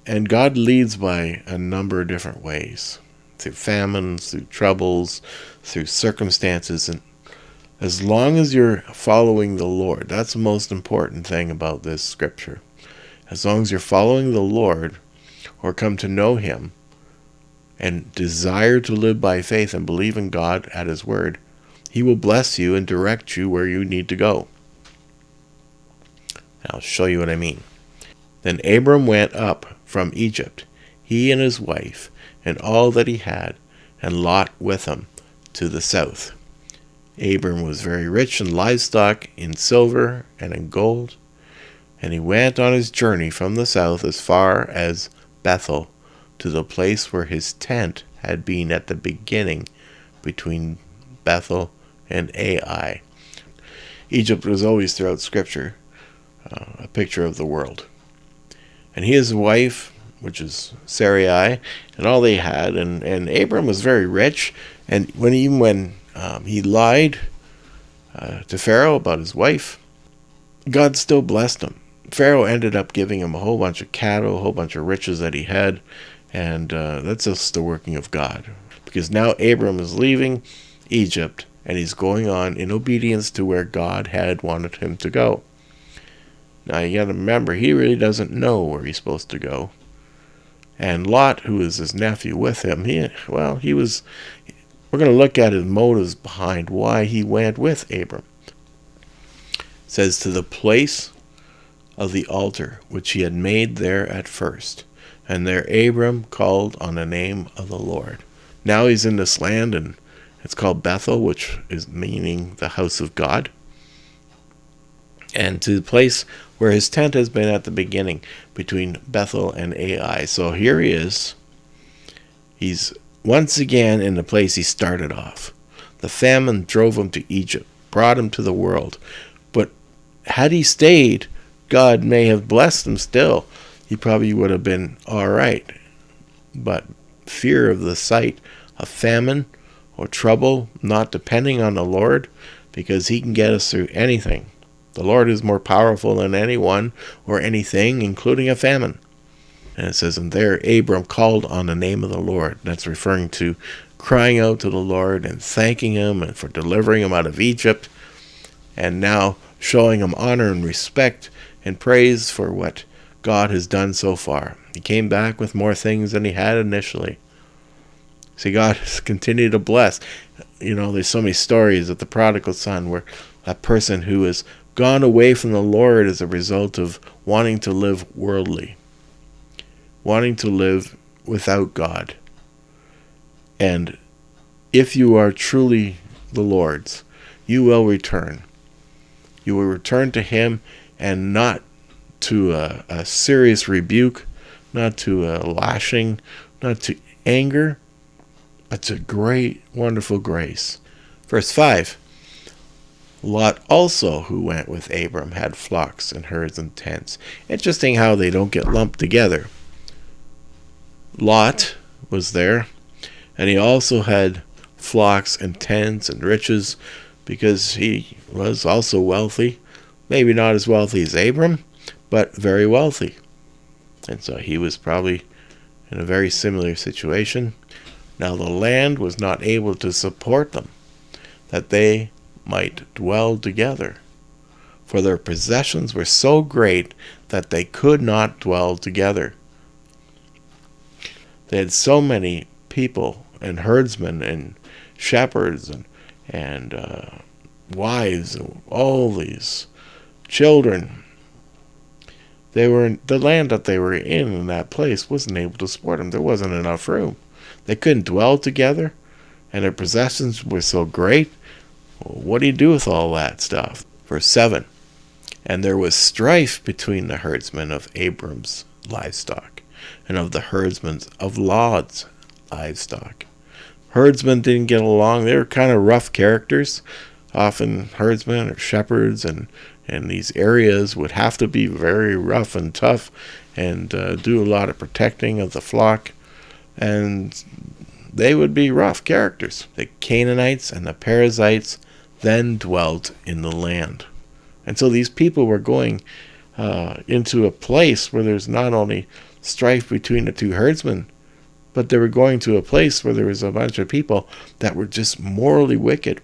And God leads by a number of different ways, through famines, through troubles, through circumstances. And as long as you're following the Lord, that's the most important thing about this scripture. As long as you're following the Lord, or come to know Him, and desire to live by faith and believe in God at His word, He will bless you and direct you where you need to go. I'll show you what I mean. Then Abram went up from Egypt, he and his wife, and all that he had, and Lot with him, to the south. Abram was very rich in livestock, in silver, and in gold. And he went on his journey from the south as far as Bethel, to the place where his tent had been at the beginning, between Bethel and Ai. Egypt was always throughout Scripture a picture of the world. And he and his wife, which is Sarai, and all they had, and Abram was very rich, and when he lied to Pharaoh about his wife, God still blessed him. Pharaoh ended up giving him a whole bunch of cattle, a whole bunch of riches that he had, and that's just the working of God. Because now Abram is leaving Egypt, and he's going on in obedience to where God had wanted him to go. Now you got to remember, he really doesn't know where he's supposed to go. And Lot, who is his nephew with him, we're going to look at his motives behind why he went with Abram. It says, to the place of the altar which he had made there at first. And there Abram called on the name of the Lord. Now he's in this land, and it's called Bethel, which is meaning the house of God. And to the place where his tent has been at the beginning, between Bethel and Ai. So here he is. He's once again in the place he started off. The famine drove him to Egypt, brought him to the world. But had he stayed, God may have blessed him still. He probably would have been all right. But fear of the sight of famine or trouble, not depending on the Lord, because He can get us through anything. The Lord is more powerful than anyone or anything, including a famine. And it says, and there Abram called on the name of the Lord. That's referring to crying out to the Lord and thanking Him and for delivering him out of Egypt, and now showing Him honor and respect and praise for what God has done so far. He came back with more things than he had initially. See, God has continued to bless. There's so many stories of the prodigal son where a person who has gone away from the Lord as a result of wanting to live worldly, wanting to live without God. And if you are truly the Lord's, you will return. You will return to Him, and not to a serious rebuke, not to a lashing, not to anger, but to great, wonderful grace. Verse 5. Lot also, who went with Abram, had flocks and herds and tents. Interesting how they don't get lumped together. Lot was there, and he also had flocks and tents and riches, because he was also wealthy. Maybe not as wealthy as Abram, but very wealthy. And so he was probably in a very similar situation. Now the land was not able to support them, that they might dwell together. For their possessions were so great that they could not dwell together. They had so many people and herdsmen and shepherds and wives and all these children. The land that they were in that place wasn't able to support them. There wasn't enough room. They couldn't dwell together, and their possessions were so great. Well, what do you do with all that stuff? Verse 7. And there was strife between the herdsmen of Abram's livestock and of the herdsmen of Lot's livestock. Herdsmen didn't get along. They were kind of rough characters. Often herdsmen or shepherds and these areas would have to be very rough and tough and do a lot of protecting of the flock. And they would be rough characters. The Canaanites and the Perizzites then dwelt in the land. And so these people were going into a place where there's not only strife between the two herdsmen, but they were going to a place where there was a bunch of people that were just morally wicked.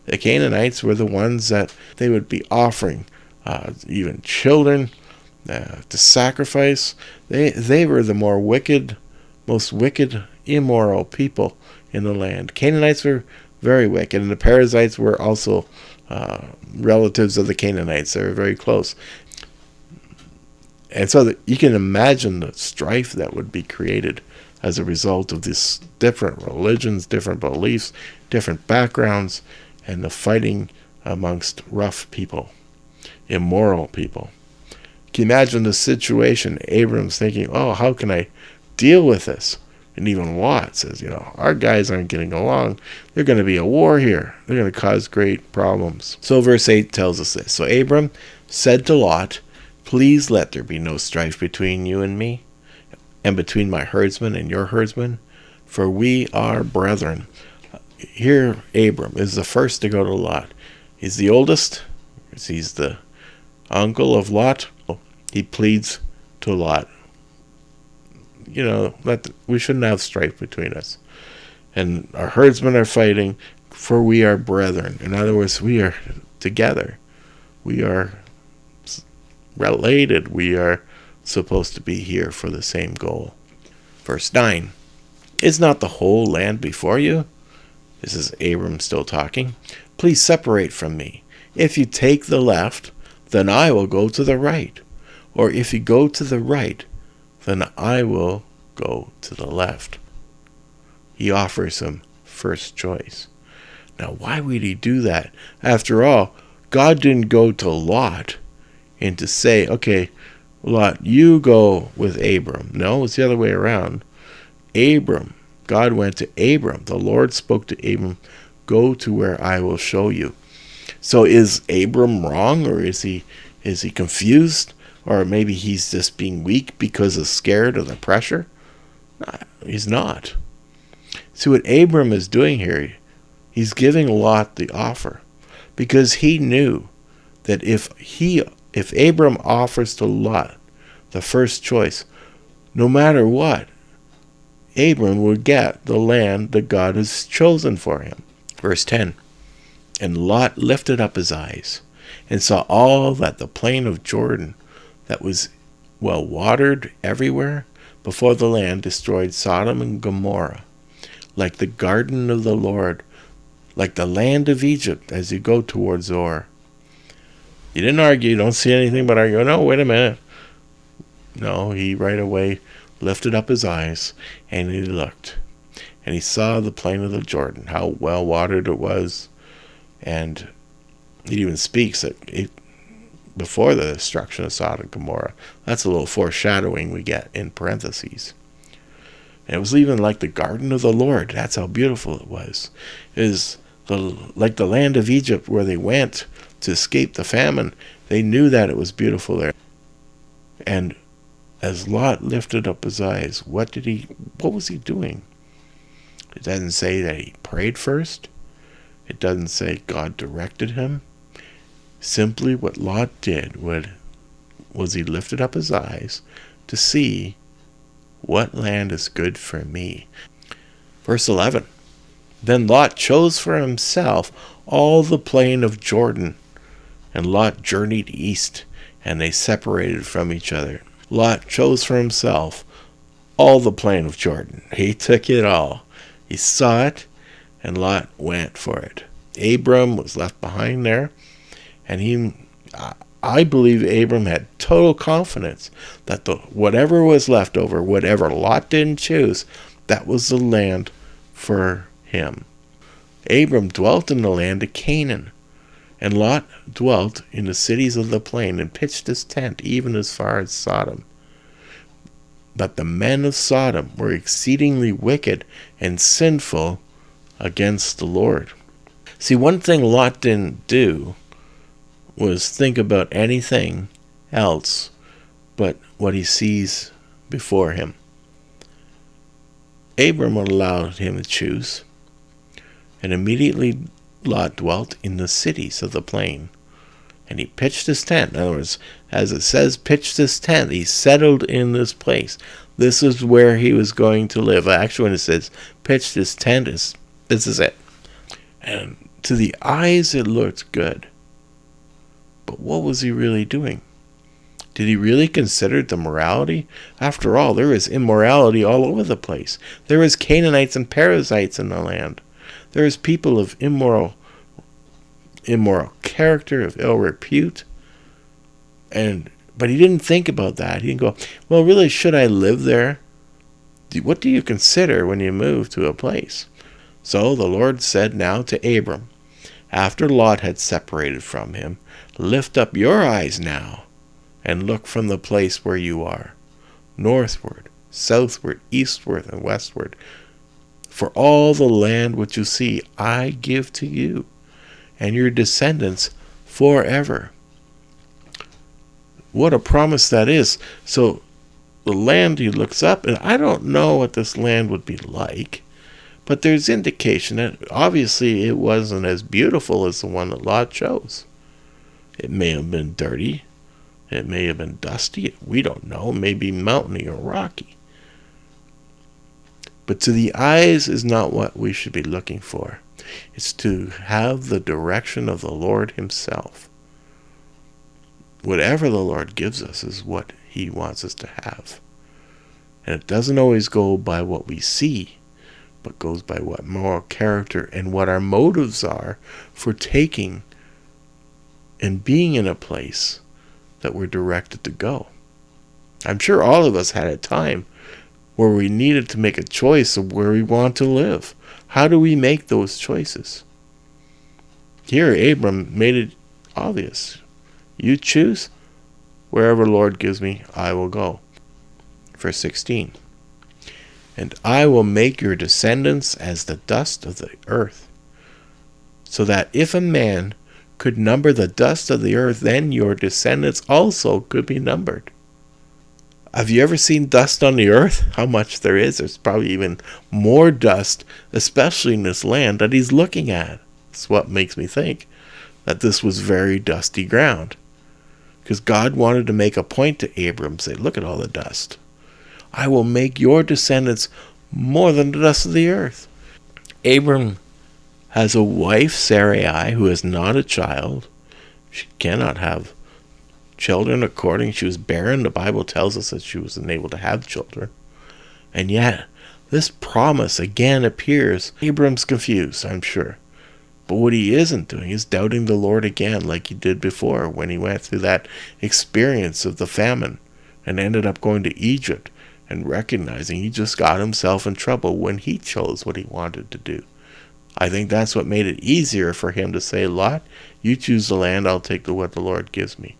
The Canaanites were the ones that they would be offering even children to sacrifice. They were the more wicked, most wicked, immoral people in the land. Canaanites were very wicked, and the Perizzites were also relatives of the Canaanites. They were very close. And so you can imagine the strife that would be created as a result of these different religions, different beliefs, different backgrounds, and the fighting amongst rough people, immoral people. Can you imagine the situation? Abram's thinking, oh, how can I deal with this? And even Lot says, our guys aren't getting along. There's going to be a war here. They're going to cause great problems. So verse 8 tells us this. So Abram said to Lot, please let there be no strife between you and me, and between my herdsmen and your herdsmen, for we are brethren. Here Abram is the first to go to Lot. He's the oldest. He's the uncle of Lot. He pleads to Lot, we shouldn't have strife between us. And our herdsmen are fighting, for we are brethren. In other words, we are together. We are related. We are supposed to be here for the same goal. Verse 9. Is not the whole land before you? This is Abram still talking. Please separate from me. If you take the left, then I will go to the right. Or if you go to the right, then I will go to the left. He offers him first choice. Now, why would he do that? After all, God didn't go to Lot and to say, okay, Lot, you go with Abram. No, it's the other way around. God went to Abram. The Lord spoke to Abram, go to where I will show you. So is Abram wrong, or is he confused? Or maybe he's just being weak because of scared of the pressure? No, he's not. See what Abram is doing here, he's giving Lot the offer, because he knew that if Abram offers to Lot the first choice, no matter what, Abram would get the land that God has chosen for him. Verse 10. And Lot lifted up his eyes and saw all that the plain of Jordan that was well watered everywhere before the land destroyed Sodom and Gomorrah, like the garden of the Lord, like the land of Egypt as you go towards Zoar. You didn't argue, you don't see anything but argue. No, wait a minute. No, he right away lifted up his eyes and he looked. And he saw the plain of the Jordan, how well watered it was. And it even speaks that before the destruction of Sodom and Gomorrah. That's a little foreshadowing we get in parentheses. And it was even like the garden of the Lord. That's how beautiful it was. It is like the land of Egypt where they went to escape the famine. They knew that it was beautiful there. And as Lot lifted up his eyes, what was he doing? It doesn't say that he prayed first. It doesn't say God directed him. Simply what Lot did was he lifted up his eyes to see what land is good for me. Verse 11. Then Lot chose for himself all the plain of Jordan, and Lot journeyed east, and they separated from each other. Lot chose for himself all the plain of Jordan. He took it all. He saw it, and Lot went for it. Abram was left behind there, and I believe Abram had total confidence that whatever was left over, whatever Lot didn't choose, that was the land for him. Abram dwelt in the land of Canaan, and Lot dwelt in the cities of the plain and pitched his tent even as far as Sodom. But the men of Sodom were exceedingly wicked and sinful against the Lord. See, one thing Lot didn't do was think about anything else but what he sees before him. Abram allowed him to choose, and immediately Lot dwelt in the cities of the plain. And he pitched his tent. In other words, as it says, pitched his tent. He settled in this place. This is where he was going to live. Actually, when it says pitched his tent, this is it. And to the eyes, it looked good. But what was he really doing? Did he really consider the morality? After all, there is immorality all over the place. There is Canaanites and Perizzites in the land. There is people of immoral character, of ill repute. But he didn't think about that. He didn't go, well, really, should I live there? What do you consider when you move to a place? So the Lord said now to Abram, after Lot had separated from him, lift up your eyes now, and look from the place where you are, northward, southward, eastward, and westward. For all the land which you see, I give to you, and your descendants forever. What a promise that is. So the land, he looks up, and I don't know what this land would be like, but there's indication that obviously it wasn't as beautiful as the one that Lot chose. It may have been dirty. It may have been dusty. We don't know. Maybe mountainy or rocky. But to the eyes is not what we should be looking for. It's to have the direction of the Lord himself. Whatever the Lord gives us is what he wants us to have. And it doesn't always go by what we see, but goes by what moral character and what our motives are for taking and being in a place that we're directed to go. I'm sure all of us had a time where we needed to make a choice of where we want to live. How do we make those choices? Here, Abram made it obvious. You choose. Wherever the Lord gives me, I will go. Verse 16. And I will make your descendants as the dust of the earth, so that if a man could number the dust of the earth, then your descendants also could be numbered. Have you ever seen dust on the earth? How much there is? There's probably even more dust, especially in this land that he's looking at. That's what makes me think that this was very dusty ground. Because God wanted to make a point to Abram, say, look at all the dust. I will make your descendants more than the dust of the earth. Abram has a wife, Sarai, who is not a child. She cannot have children according. She was barren. The Bible tells us that she was unable to have children. And yet, this promise again appears. Abram's confused, I'm sure. But what he isn't doing is doubting the Lord again like he did before when he went through that experience of the famine and ended up going to Egypt and recognizing he just got himself in trouble when he chose what he wanted to do. I think that's what made it easier for him to say, Lot, you choose the land, I'll take what the Lord gives me.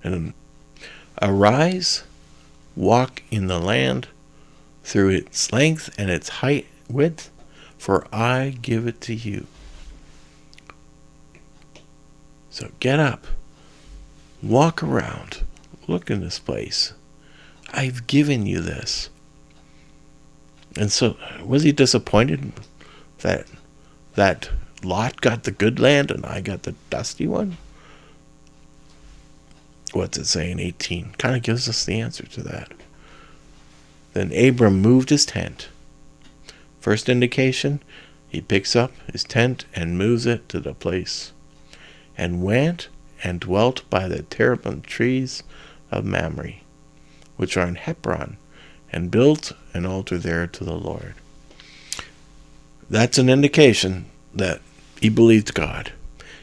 And arise, walk in the land through its length and its width, for I give it to you. So get up, walk around, look in this place. I've given you this. And so, was he disappointed that Lot got the good land and I got the dusty one? What's it say in 18? Kind of gives us the answer to that. Then Abram moved his tent. First indication, he picks up his tent and moves it to the place, and went and dwelt by the terebinth trees of Mamre, which are in Hebron, and built an altar there to the Lord. That's an indication that he believed God.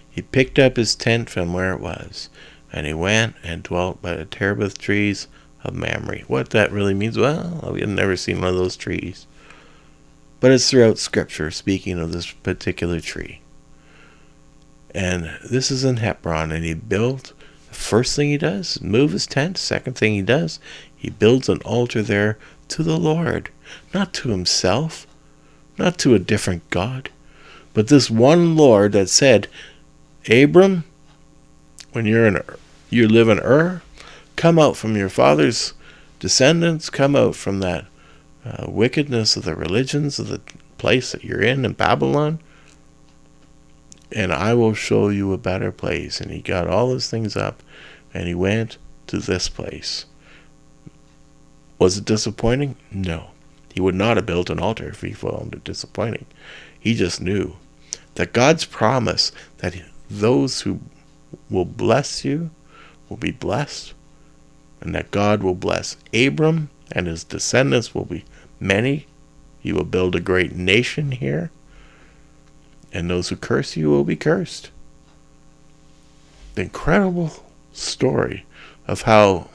He picked up his tent from where it was, and he went and dwelt by the terebinth trees of Mamre. What that really means, well, we have never seen one of those trees. But it's throughout Scripture speaking of this particular tree. And this is in Hebron, and he built, the first thing he does is move his tent. Second thing he does, he builds an altar there to the Lord, not to himself, not to a different God, but this one Lord that said, Abram, when you live in Ur, come out from your father's descendants, come out from that wickedness of the religions of the place that you're in Babylon. and I will show you a better place. And he got all his things up, and he went to this place. Was it disappointing? No. He would not have built an altar if he found it disappointing. He just knew that God's promise that those who will bless you will be blessed, and that God will bless Abram, and his descendants will be many. He will build a great nation here, and those who curse you will be cursed. The incredible story of how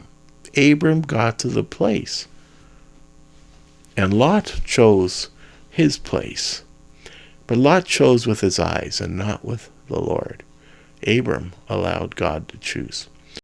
Abram got to the place. And Lot chose his place. But Lot chose with his eyes and not with the Lord. Abram allowed God to choose.